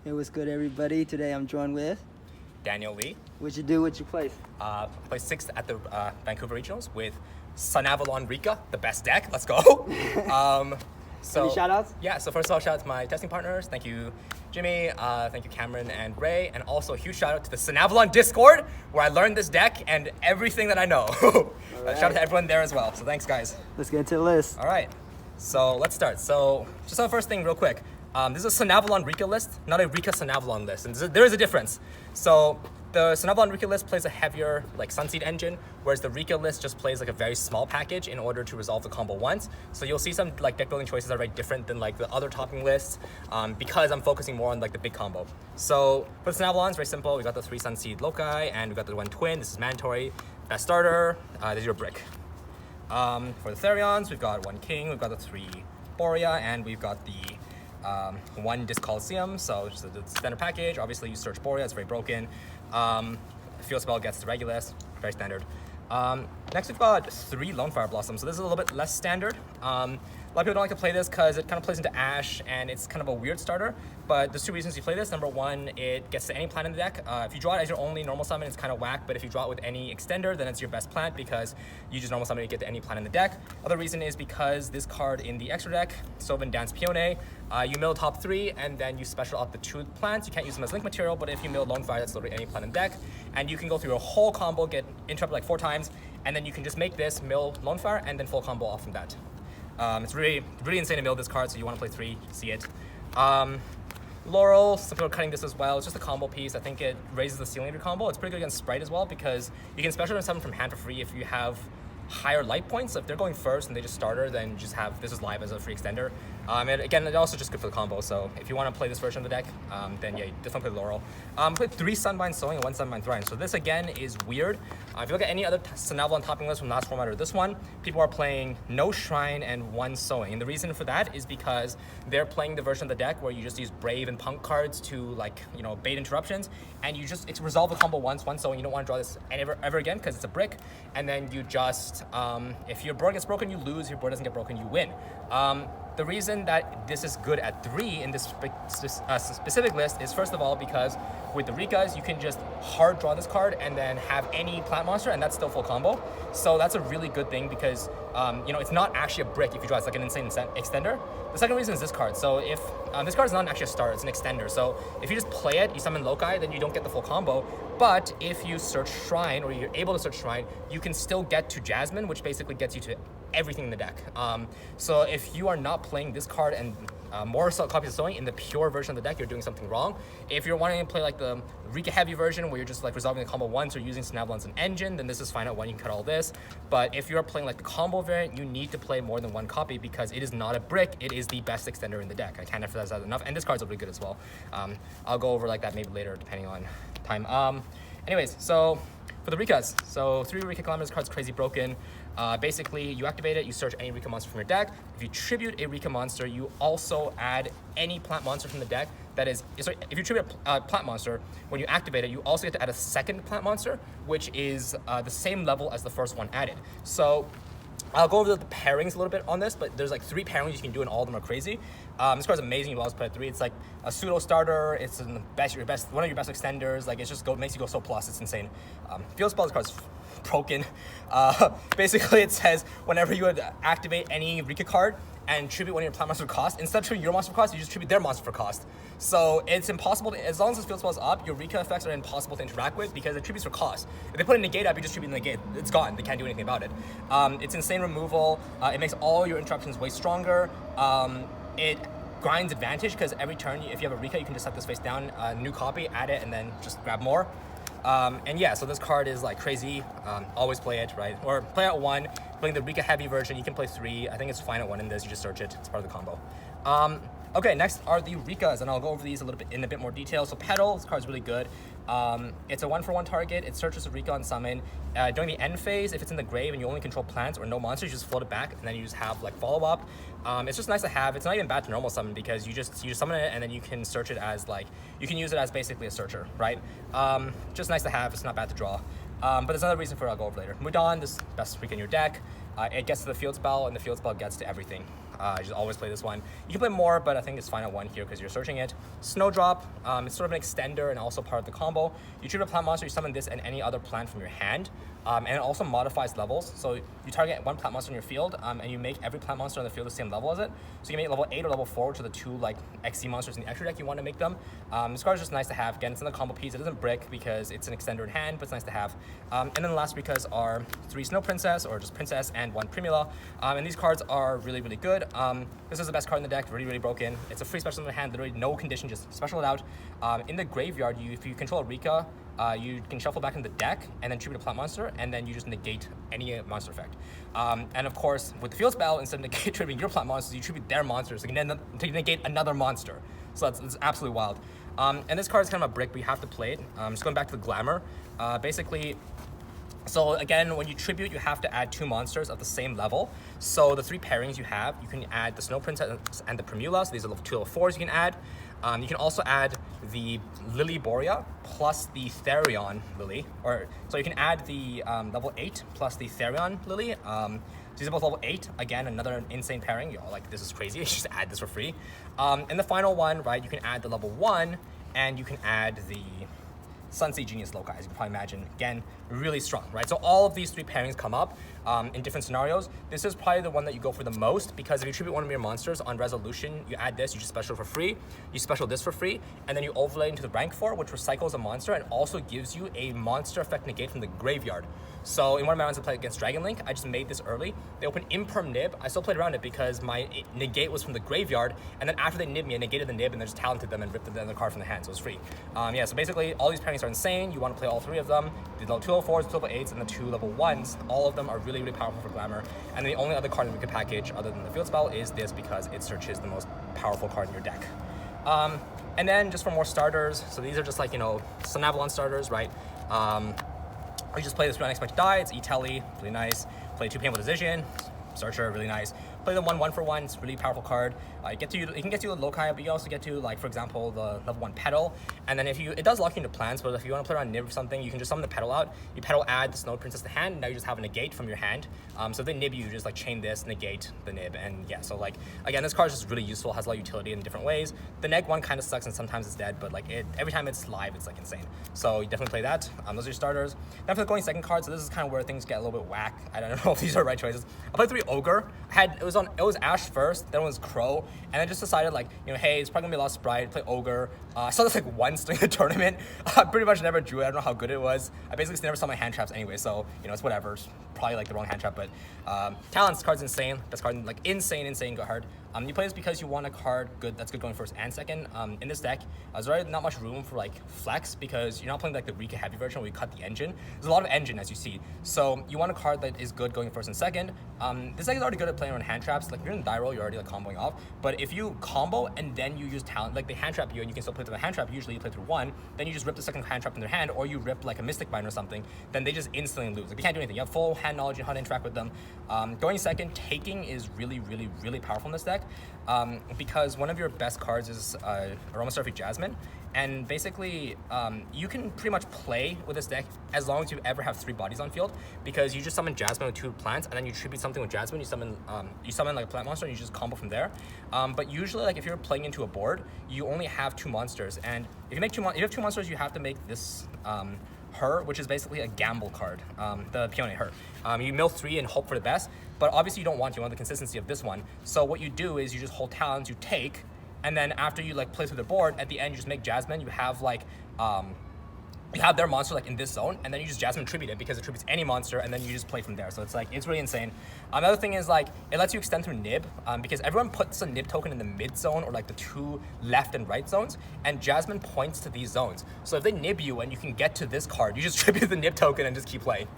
Hey, what's good, everybody? Today I'm joined with Daniel Lee. What you do, what you place? Placed 6th at the Vancouver Regionals with Sunavalon Rika, the best deck. Let's go. Any shout outs? Yeah, so first of all, shout out to my testing partners. Thank you, Jimmy. Thank you, Cameron and Ray. And also a huge shout out to the Sunavalon Discord, where I learned this deck and everything that I know. Right. Shout out to everyone there as well. So thanks, guys. Let's get into the list. All right, so let's start. So just on the first thing real quick. This is a Sunavalon Rika list, not a Rika Sunavalon list. And there is a difference. So the Sunavalon Rika list plays a heavier like Sunseed engine, whereas the Rika list just plays like a very small package in order to resolve the combo once. So you'll see some like deck building choices are very different than like the other topping lists because I'm focusing more on like the big combo. So for the Sunavalon, it's very simple. We got the 3 Sunseed Loci and we got the 1 Twin. This is mandatory. Best starter, this is your brick. For the Therions, we've got 1 King, we've got the 3 Borea, and we've got the 1 Disc Coliseum, so just the standard package. Obviously, you search Borea, it's very broken. Field Spell gets the Regulus, very standard. Next, we've got 3 Lone Fire Blossoms, so this is a little bit less standard. A lot of people don't like to play this because it kind of plays into Ash, and it's kind of a weird starter, but there's 2 reasons you play this. Number 1, it gets to any plant in the deck. If you draw it as your only normal summon, it's kind of whack, but if you draw it with any extender, then it's your best plant because you just normal summon to get to any plant in the deck. Other reason is because this card in the extra deck, Sylvan Dance Peony, you mill top 3, and then you special up the 2 plants. You can't use them as link material, but if you mill Lone Fire, that's literally any plant in the deck, and you can go through your whole combo, get interrupted like 4 times, and then you can just make this mill Lone Fire, and then full combo off from that. It's really insane to mill this card, so you want to play 3, see it. Laurel, some people are cutting this as well. It's just a combo piece. I think it raises the ceiling of your combo. It's pretty good against Sprite as well because you can special summon from hand for free if you have higher light points. So if they're going first and they just starter, then just have this is live as a free extender. And again, it's also just good for the combo. So if you want to play this version of the deck, then yeah, you definitely play Laurel. Play 3 Sunbind Sowing and 1 Sunbind Thrine. So this again is weird. If you look at any other Sunavalon topping list from last format or this one, people are playing no Shrine and 1 Sowing. And the reason for that is because they're playing the version of the deck where you just use Brave and Punk cards to like, you know, bait interruptions. And you just, it's resolve the combo once, 1 Sowing. You don't want to draw this ever again because it's a brick. And then you just, if your board gets broken, you lose. If your board doesn't get broken, you win. The reason that this is good at 3 in this specific list is first of all because with the Rikas, you can just hard draw this card and then have any plant monster, and that's still full combo. So that's a really good thing because you know, it's not actually a brick if you draw. It's like an insane extender. The second reason is this card. So if this card is not actually a starter, it's an extender. So if you just play it, you summon Loci, then you don't get the full combo. But if you search Shrine, or you're able to search Shrine, you can still get to Jasmine, which basically gets you to everything in the deck. So if you are not playing this card and more copies of Sowing in the pure version of the deck, you're doing something wrong. If you're wanting to play like the Rika heavy version where you're just like resolving the combo once or using Sunavalon as an engine, then this is fine at 1, you can cut all this. But if you're playing like the combo variant, you need to play more than 1 copy because it is not a brick, it is the best extender in the deck. I can't emphasize that enough, and this card's really good as well. I'll go over like that maybe later depending on time. Anyways, so for the Rikas, so 3 Rika Kilometers card's crazy broken. Basically, you activate it, you search any Rika monster from your deck. If you tribute a Rika monster, you also add any plant monster from the deck. That is, sorry, if you tribute a plant monster, when you activate it, you also get to add a second plant monster, which is the same level as the first one added. So I'll go over the pairings a little bit on this, but there's like 3 pairings you can do, and all of them are crazy. This card's amazing. You always play at 3. It's like a pseudo starter. It's one of your best extenders. Like, it's just makes you go so plus. It's insane. Field Spell, this card's broken. Basically, it says whenever you would activate any Rika card and tribute one of your plant monster for cost, instead of tributing your monster for cost, you just tribute their monster for cost. So it's impossible to, as long as this field spell is up, your Rika effects are impossible to interact with because it tributes for cost. If they put a negate up, you just tribute the negate. It's gone. They can't do anything about it. It's insane removal. It makes all your interruptions way stronger. It grinds advantage because every turn, if you have a Rika, you can just set this face down, new copy, add it, and then just grab more. And yeah, so this card is like crazy. Always play it, right? Or play at 1. Playing the Rika heavy version, you can play 3. I think it's fine at 1 in this. You just search it. It's part of the combo. Okay, next are the Rikas, and I'll go over these in a bit more detail. So Petal, this card's really good. It's a 1-for-1 target. It searches a Rika on summon. During the end phase, if it's in the grave and you only control plants or no monsters, you just float it back, and then you just have like follow-up. It's just nice to have. It's not even bad to normal summon because you just summon it and then you can search it as like, you can use it as basically a searcher, right? Just nice to have. It's not bad to draw. But there's another reason for it I'll go over later. Mudan, this best Rika in your deck. It gets to the field spell, and the field spell gets to everything. Just always play this one. You can play more, but I think it's fine at 1 here because you're searching it. Snowdrop, it's sort of an extender and also part of the combo. You tribute a plant monster, you summon this and any other plant from your hand. And it also modifies levels. So you target 1 plant monster in your field, and you make every plant monster on the field the same level as it. So you can make level 8 or level 4, which are the 2 like XC monsters in the extra deck you want to make them. This card is just nice to have. Again, it's in the combo piece. It doesn't brick because it's an extender in hand, but it's nice to have. And then the last because are 3 Snow Princess, or just Princess, and 1 Primula. And these cards are really, really good. This is the best card in the deck, really, really broken. It's a free special in the hand, literally no condition, just special it out. In the graveyard, if you control a Rika, you can shuffle back in the deck and then tribute a plant monster, and then you just negate any monster effect. And of course, with the field spell, instead of tributing your plant monsters, you tribute their monsters to negate another monster. So it's absolutely wild. And this card is kind of a brick, but you have to play it. Just going back to the glamour. Basically, so again, when you tribute, you have to add 2 monsters of the same level. So the 3 pairings you have, you can add the Snow Princess and the Primula. So these are level 2, level 4s you can add. You can also add the Lily Borea plus the Therion Lily. So you can add the level 8 plus the Therion Lily. These are both level 8. Again, another insane pairing. You're like, this is crazy. You just add this for free. And the final one, right, you can add the level 1, and you can add the Sunsea Genius Loci, as you can probably imagine. Again, really strong, right? So all of these 3 pairings come up in different scenarios. This is probably the one that you go for the most, because if you tribute one of your monsters on resolution, you add this, you just special for free, you special this for free, and then you overlay into the rank 4, which recycles a monster and also gives you a monster effect negate from the graveyard. So in one of my rounds I played against Dragon Link, I just made this early. They opened Imperm Nib. I still played around it because my negate was from the graveyard, and then after they nibbed me, I negated the nib and then just talented them and ripped the card from the hand, so it was free. Yeah, so basically all these pairings are insane. You want to play all 3 of them. The level 2 level 4s, 2 level 8s, and the 2 level 1s. All of them are really, really powerful for Glamour. And the only other card that we could package other than the field spell is this, because it searches the most powerful card in your deck. And then just for more starters, so these are just like, you know, Sunavalon starters, right? You just play this Unexpected Die, it's E-Telly, really nice. Play 2 Painful Decision, Searcher, really nice. Play the 1 for 1, it's a really powerful card. It can get to a Loci, but you also get to, like, for example, the level 1 Petal. And then it does lock you into plans, but if you want to play around Nib or something, you can just summon the Petal out. You Petal add the Snow Princess to hand, and now you just have a negate from your hand. So if they nib you, just like chain this, negate the nib, and yeah, so like, again, this card is just really useful, has a lot of utility in different ways. The neg one kind of sucks and sometimes it's dead, but like every time it's live, it's like insane. So you definitely play that. Those are your starters. Then for the going second card, so this is kind of where things get a little bit whack. I don't know if these are right choices. I played 3 Ogre. It was Ash first, then it was Crow, and I just decided, like, you know, hey, it's probably gonna be a lot of Sprite, play Ogre. I saw this like once during the tournament. I pretty much never drew it. I don't know how good it was. I basically never saw my hand traps anyway, so you know, it's whatever. It's probably like the wrong hand trap, but Talon's card's insane. Best card, like insane good card. You play this because you want a card that's good going first and second. In this deck, there's already not much room for like flex because you're not playing like the Rika heavy version where you cut the engine. There's a lot of engine, as you see. So you want a card that is good going first and second. This deck is already good at playing around hand traps. Like if you're in die roll, you're already like comboing off. But if you combo and then you use talent, like they hand trap you and you can still play through the hand trap, usually you play through 1, then you just rip the second hand trap in their hand, or you rip like a Mystic Bind or something, then they just instantly lose. Like they can't do anything. You have full hand knowledge and how to interact with them. Going second, taking is really, really, really powerful in this deck. Because one of your best cards is Aromatherapy Jasmine, and basically you can pretty much play with this deck as long as you ever have 3 bodies on field, because you just summon Jasmine with 2 plants, and then you tribute something with Jasmine. You summon like a plant monster, and you just combo from there. But usually, like if you're playing into a board, you only have 2 monsters, and if you have 2 monsters, you have to make this her, which is basically a gamble card, the Peony her. You mill 3 and hope for the best, but obviously you want the consistency of this one. So what you do is you just hold talents, you take, and then after you like play through the board, at the end you just make Jasmine. You have like you have their monster like in this zone, and then you just Jasmine tribute it because it tributes any monster, and then you just play from there. So it's like, it's really insane. Another thing is like, it lets you extend through nib, because everyone puts a nib token in the mid zone or like the 2 left and right zones, and Jasmine points to these zones. So if they nib you and you can get to this card, you just tribute the nib token and just keep playing.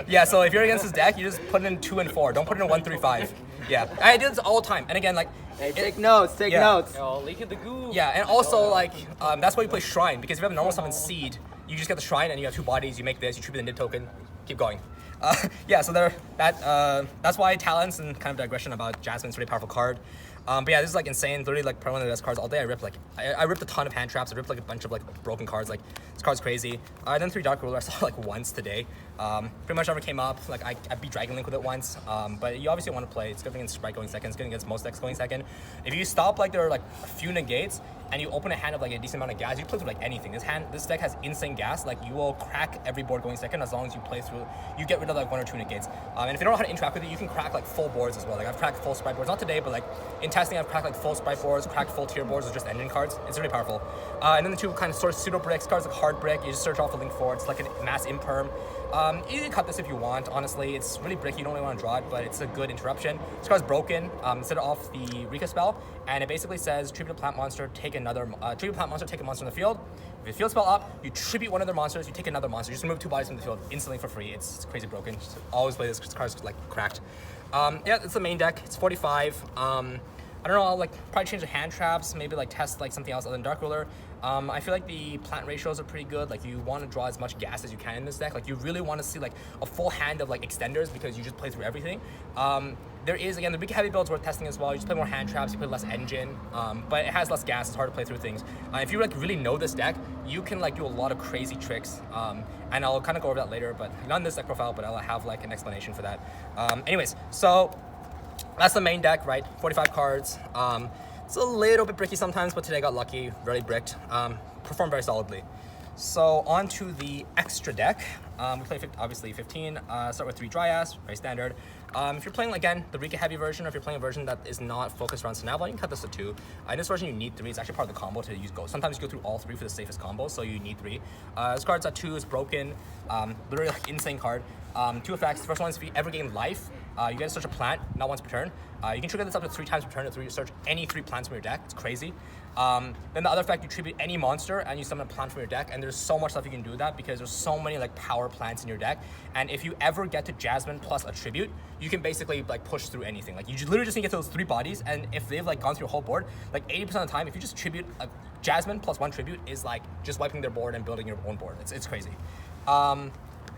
Yeah, so if you're against this deck, you just put it in 2 and 4. Don't put it in 1, 3, 5. Yeah, I do this all the time. And again, like, hey, take notes. Yo, leak at the goo. Yeah, and also like, that's why you play Shrine, because if you have a normal summon Seed, you just get the Shrine and you have 2 bodies, you make this, you tribute the nib token, keep going. Yeah, so that's why Talents, and kind of digression about Jasmine's a really powerful card. But yeah, this is like insane. Literally like probably one of the best cards all day. I ripped a ton of hand traps. I ripped like a bunch of like broken cards. Like this card's crazy. Then 3 Dark Ruler I saw like once today. Pretty much never came up. Like I beat Dragon Link with it once. But you obviously want to play. It's good against Sprite going second. It's good against most decks going second. If you stop like there are like a few negates and you open a hand of like a decent amount of gas, you play through like anything. This deck has insane gas. Like you will crack every board going second as long as you play through. You get rid of like 1 or 2 negates. And if you don't know how to interact with it, you can crack like full boards as well. Like I've cracked full Sprite boards, not today, but like in testing, I've cracked like full Sprite boards, cracked full tier boards with just engine cards. It's really powerful. And then the 2 kind of sort of pseudo bricks cards like hard brick. You just search off a link for it. It's like a mass imperm. You can cut this if you want. Honestly, it's really bricky. You don't really want to draw it, but it's a good interruption. This card's broken. Set it off the Rika spell, and it basically says tribute a plant monster, take another. Tribute plant monster, take a monster in the field. If you field spell up, you tribute one of their monsters. You take another monster. You just remove 2 bodies from the field instantly for free. It's crazy broken. Just always play this. This card's like cracked. Yeah, it's the main deck. It's 45. I don't know, I'll like probably change the hand traps, maybe like test like something else other than Dark Ruler. I feel like the plant ratios are pretty good. Like you want to draw as much gas as you can in this deck. Like you really want to see like a full hand of like extenders because you just play through everything. There is, again, the big heavy build's worth testing as well. You just play more hand traps, you play less engine, but it has less gas, it's hard to play through things. If you like really know this deck, you can like do a lot of crazy tricks. And I'll kind of go over that later, but not in this deck profile, but I'll have like an explanation for that. Anyways, so that's the main deck, right? 45 cards. It's a little bit bricky sometimes, but today I got lucky, really bricked. Performed very solidly. So on to the extra deck. We play obviously 15. Start with 3 Dryas, very standard. If you're playing again the Rika heavy version, or if you're playing a version that is not focused around Sunavalon, you can cut this to 2. In this version you need 3. It's actually part of the combo to use go. Sometimes you go through all 3 for the safest combo, so you need 3. This card's at 2, it's broken. Literally like insane card. 2 effects. The first one is if you ever gain life, you get to search a plant, not once per turn. You can trigger this up to 3 times per turn if you search any 3 plants from your deck. It's crazy. Then the other effect, you tribute any monster and you summon a plant from your deck, and there's so much stuff you can do with that because there's so many like power plants in your deck. And if you ever get to Jasmine plus a tribute, you can basically like push through anything. Like you literally just need to get to those 3 bodies, and if they've like gone through your whole board, like 80% of the time, if you just tribute a Jasmine plus 1 tribute is like just wiping their board and building your own board. It's crazy.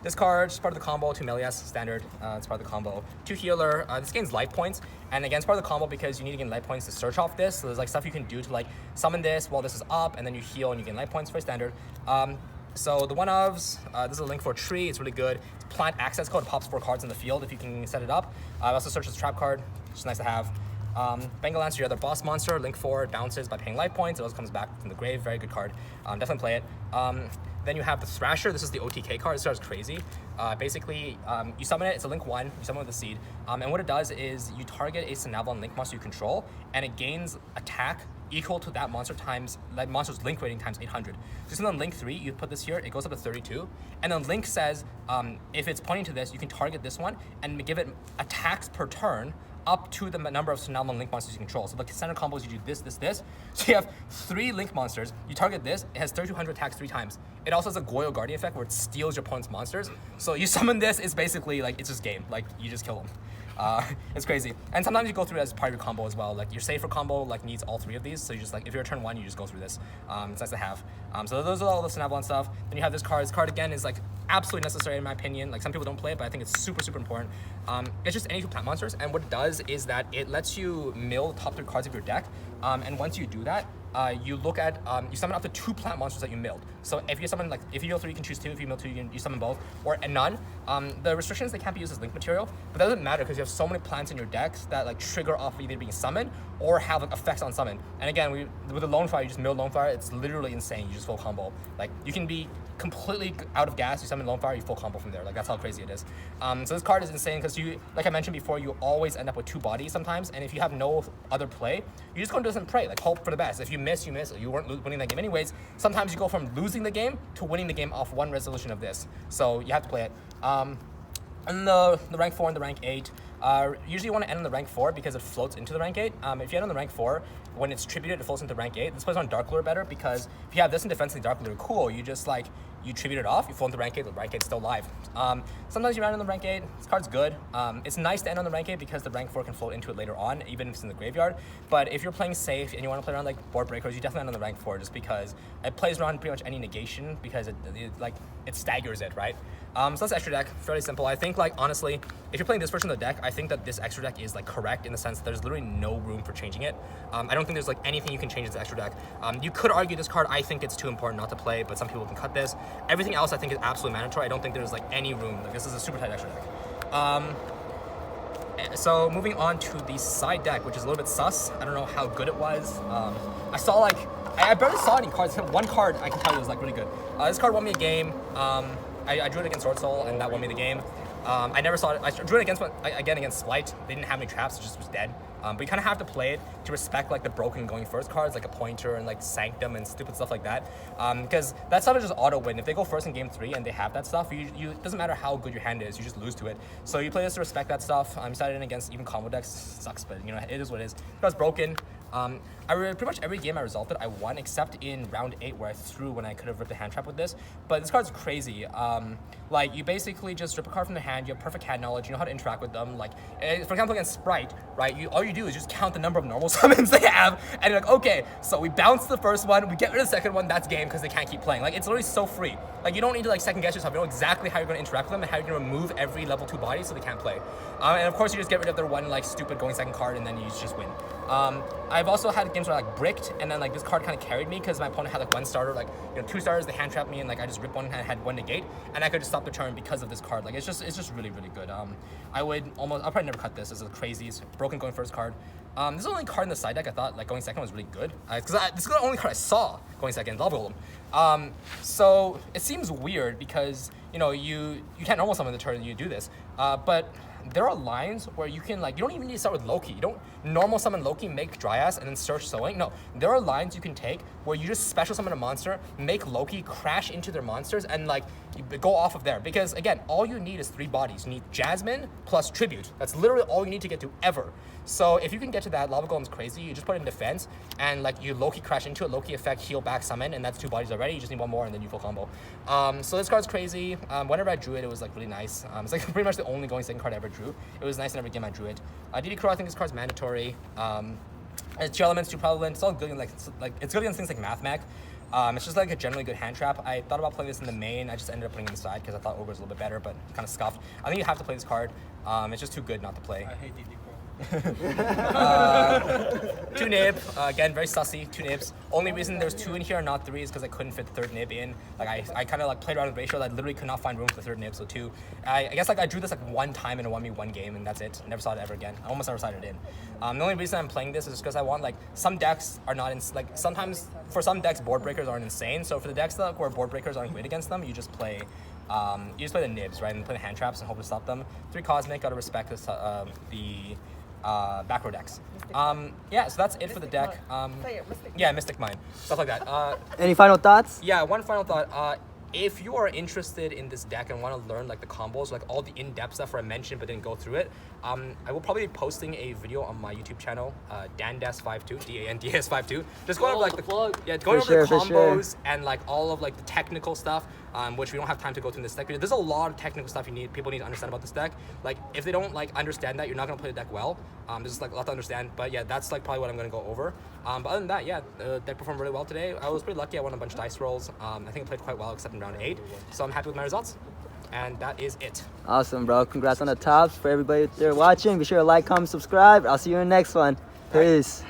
This card is part of the combo, 2 Melias, standard, it's part of the combo. 2 healer, this gains life points, and again, it's part of the combo because you need to gain life points to search off this, so there's like stuff you can do to like summon this while this is up, and then you heal and you gain life points, very standard. So the 1-ofs, this is a link for a tree, it's really good. It's plant access code, it pops 4 cards in the field if you can set it up. It also searches a trap card, which is nice to have. Bengal Lancer, your other boss monster, link 4, bounces by paying life points, it also comes back from the grave, very good card. Definitely play it. Then you have the Thrasher. This is the OTK card. This card is crazy. Basically, you summon it. It's a link 1. You summon it with a seed. And what it does is you target a Sunavalon link monster you control, and it gains attack equal to that monster times that monster's link rating times 800. So then on link 3, you put this here. It goes up to 32. And then link says if it's pointing to this, you can target this one and give it attacks per turn up to the number of Sunavalon link monsters you control. So the standard combos, you do this, this, this. So you have 3 link monsters, you target this, it has 3200 attacks 3 times. It also has a Goyo Guardian effect where it steals your opponent's monsters. So you summon this, it's basically like, it's just game. Like, you just kill them. It's crazy. And sometimes you go through it as part of your combo as well. Like your safer combo like needs all 3 of these. So you just like, if you're turn 1, you just go through this. It's nice to have. So those are all the Sunavalon stuff. Then you have this card. This card again is like absolutely necessary in my opinion. Like some people don't play it, but I think it's super, super important. It's just any 2 plant monsters. And what it does is that it lets you mill top 3 cards of your deck. And once you do that, you look at, you summon up to 2 plant monsters that you milled. So if you summon, like, if you mill 3, you can choose 2. If you mill 2, you summon both, or none. The restrictions, they can't be used as link material, but that doesn't matter because you have so many plants in your decks that like trigger off either being summoned or have like effects on summon. And again, with the Lone Fire, you just mill Lone Fire. It's literally insane. You just full combo. Like you can be completely out of gas. You summon Lone Fire, you full combo from there. Like that's how crazy it is. So this card is insane because you, like I mentioned before, you always end up with 2 bodies sometimes. And if you have no other play, you just go and do this and pray. Like hope for the best. If you miss, you miss. You weren't winning that game anyways. Sometimes you go from losing the game to winning the game off 1 resolution of this. So you have to play it. And the rank 4 and the rank 8, usually you want to end on the rank 4 because it floats into the rank 8. If you end on the rank 4, when it's tributed, it floats into rank 8. This plays on Dark Lure better because if you have this in defense and Dark Lure, cool. You just like, you tribute it off, you float into rank 8, the rank 8's still live. Sometimes you run on the rank 8, this card's good. It's nice to end on the rank 8 because the rank 4 can float into it later on, even if it's in the graveyard. But if you're playing safe and you want to play around like board breakers, you definitely end on the rank 4 just because it plays around pretty much any negation because it staggers it, right? So that's extra deck, fairly simple. I think like honestly, if you're playing this version of the deck, I think that this extra deck is like correct in the sense that there's literally no room for changing it. I don't think there's like anything you can change to the extra deck. You could argue this card, I think it's too important not to play, but some people can cut this. Everything else I think is absolutely mandatory. I don't think there's like any room. Like this is a super tight extra deck. So moving on to the side deck, which is a little bit sus. I don't know how good it was. I saw like, I barely saw any cards. One card I can tell you was like really good. This card won me a game. I drew it against Sword Soul and that won me the game. I never saw it. I drew it again against Slight. They didn't have any traps, it just was dead. But you kind of have to play it to respect like the broken going first cards, like a Pointer and like Sanctum and stupid stuff like that. Because that stuff is just auto win. If they go first in game 3 and they have that stuff, it doesn't matter how good your hand is, you just lose to it. So you play this to respect that stuff. I'm decided against even combo decks sucks, but you know it is what it is. It was broken. Pretty much every game I resulted, I won, except in round 8 where I threw when I could have ripped a hand trap with this. But this card's crazy. Like you basically just rip a card from their hand, you have perfect hand knowledge, you know how to interact with them. Like for example against Sprite, right? All you do is just count the number of normal summons they have, and you're like, okay, so we bounce the first one, we get rid of the second one, that's game because they can't keep playing. Like it's literally so free. Like you don't need to like second guess yourself. You know exactly how you're going to interact with them and how you're going to remove every level 2 body so they can't play. And of course you just get rid of their one like stupid going second card and then you just win. I've also had games where I like bricked and then like this card kind of carried me because my opponent had like one starter, like 2 starters, they hand trapped me and like I just ripped one and I had one negate and I could just stop the turn because of this card. Like it's just really good. I'll probably never cut this as a crazies broken going first card. This is the only card in the side deck I thought like going second was really good because this is the only card I saw going second, Lava Golem. So it seems weird because you can't normal summon the turn you do this, but there are lines where you can like, you don't even need to start with Loki. You don't normal summon Loki, make Dryas, and then search Sowing. No, there are lines you can take where you just special summon a monster, make Loki crash into their monsters, and like you go off of there. Because again, all you need is 3 bodies. You need Jasmine plus Tribute. That's literally all you need to get to ever. So if you can get to that, Lava Golem's crazy. You just put it in defense, and like you Loki crash into it, Loki effect, heal back, summon, and that's 2 bodies already. You just need 1 more, and then you full combo. So this card's crazy. Whenever I drew it, it was like really nice. It's like pretty much the only going second card I ever drew. It was nice in every game I drew it. DD Crow, I think this card's mandatory. It's 2 elements, 2 prevalent. It's all good in it's good against things like Math Mech. It's just like a generally good hand trap. I thought about playing this in the main. I just ended up putting it in the side because I thought Ogre was a little bit better, but kind of scuffed. I think you have to play this card. It's just too good not to play. I hate DD Pro. 2 nib, again very sussy, 2 nibs. Only reason there's 2 in here and not 3 is because I couldn't fit the 3rd nib in. Like I kind of like played around with ratios. I literally could not find room for the 3rd nib, so 2. I guess like I drew this like 1 time in a 1v1 game and that's it. Never saw it ever again. I almost never saw it in. The only reason I'm playing this is because I want like some decks are not sometimes for some decks board breakers aren't insane. So for the decks that where board breakers aren't great against them, you just play the nibs, right, and play the hand traps and hope to stop them. 3 cosmic, gotta respect this, the back row decks. Yeah, so that's it for the deck. Yeah, Mystic Mine, stuff like that. Any final thoughts? Yeah, one final thought. If you are interested in this deck and want to learn like the combos, like all the in-depth stuff where I mentioned but didn't go through it, I will probably be posting a video on my YouTube channel, Dandas52, DANDAS52. Just going over like the combos and like all of like the technical stuff, which we don't have time to go through in this deck. There's a lot of technical stuff people need to understand about this deck. Like if they don't like understand that, you're not gonna play the deck well. There's just like a lot to understand. But yeah, that's like probably what I'm gonna go over. But other than that, yeah, the deck performed really well today. I was pretty lucky. I won a bunch of dice rolls. I think I played quite well except in round 8. So I'm happy with my results. And that is it. Awesome, bro. Congrats on the tops. For everybody there watching, be sure to like, comment, subscribe. I'll see you in the next one. Peace.